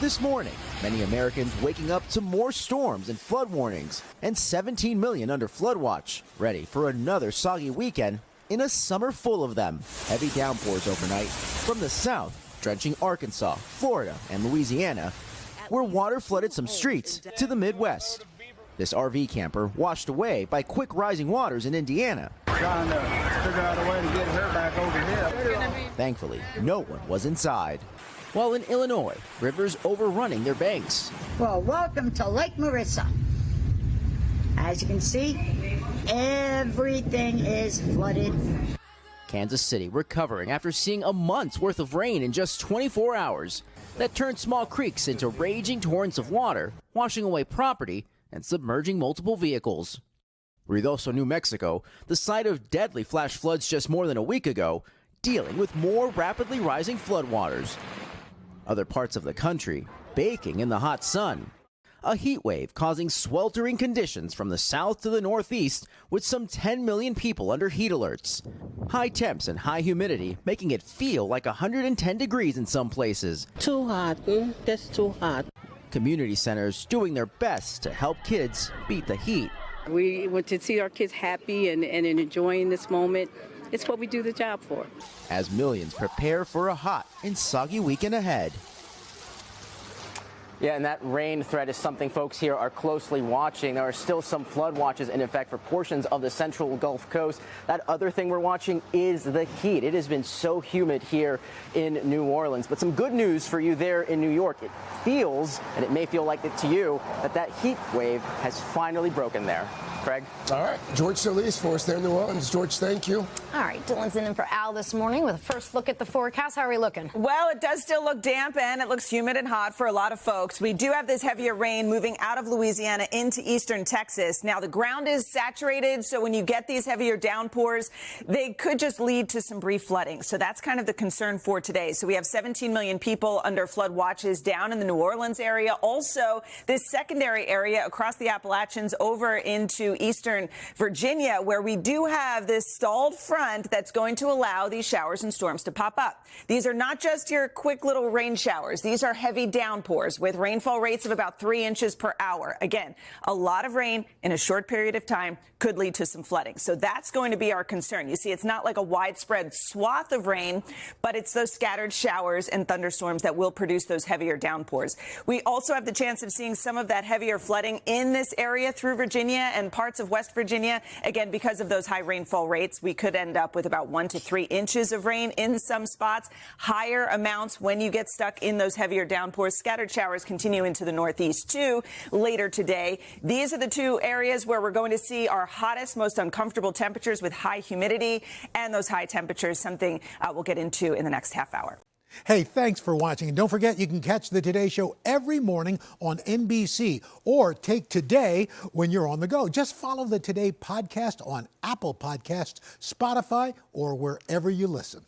This morning, many Americans waking up to more storms and flood warnings, and 17 million under flood watch, ready for another soggy weekend in a summer full of them. Heavy downpours overnight from the south, drenching Arkansas, Florida, and Louisiana, where water flooded some streets to the Midwest. This RV camper washed away by quick rising waters in Indiana. Trying to figure out a way to get her back over here. Thankfully, no one was inside. While in Illinois, rivers overrunning their banks. Well, welcome to Lake Marissa. As you can see, everything is flooded. Kansas City recovering after seeing a month's worth of rain in just 24 hours that turned small creeks into raging torrents of water, washing away property and submerging multiple vehicles. Ruidoso, New Mexico, the site of deadly flash floods just more than a week ago, dealing with more rapidly rising floodwaters. Other parts of the country baking in the hot sun. A heat wave causing sweltering conditions from the south to the northeast, with some 10 million people under heat alerts. High temps and high humidity making it feel like 110 degrees in some places. Too hot. That's too hot. Community centers doing their best to help kids beat the heat. We want to see our kids happy and enjoying this moment. It's what we do the job for. As millions prepare for a hot and soggy weekend ahead. Yeah, and that rain threat is something folks here are closely watching. There are still some flood watches in effect for portions of the central Gulf Coast. That other thing we're watching is the heat. It has been so humid here in New Orleans. But some good news for you there in New York. It feels, and it may feel like it to you, that heat wave has finally broken there. Craig? All right. George Solis for us there in New Orleans. George, thank you. All right. Dylan's in for Al this morning with a first look at the forecast. How are we looking? Well, it does still look damp and it looks humid and hot for a lot of folks. We do have this heavier rain moving out of Louisiana into eastern Texas. Now, the ground is saturated, so when you get these heavier downpours, they could just lead to some brief flooding. So that's kind of the concern for today. So we have 17 million people under flood watches down in the New Orleans area. Also, this secondary area across the Appalachians over into eastern Virginia, where we do have this stalled front that's going to allow these showers and storms to pop up. These are not just your quick little rain showers. These are heavy downpours with rainfall rates of about 3 inches per hour. Again, a lot of rain in a short period of time could lead to some flooding. So that's going to be our concern. You see, it's not like a widespread swath of rain, but it's those scattered showers and thunderstorms that will produce those heavier downpours. We also have the chance of seeing some of that heavier flooding in this area through Virginia and parts of West Virginia. Again, because of those high rainfall rates, we could end up with about 1 to 3 inches of rain in some spots. Higher amounts when you get stuck in those heavier downpours. Scattered showers continue into the northeast, too, later today. These are the two areas where we're going to see our hottest, most uncomfortable temperatures with high humidity, and those high temperatures, something we'll get into in the next half hour. Hey, thanks for watching. And don't forget, you can catch the Today Show every morning on NBC or take Today when you're on the go. Just follow the Today podcast on Apple Podcasts, Spotify, or wherever you listen.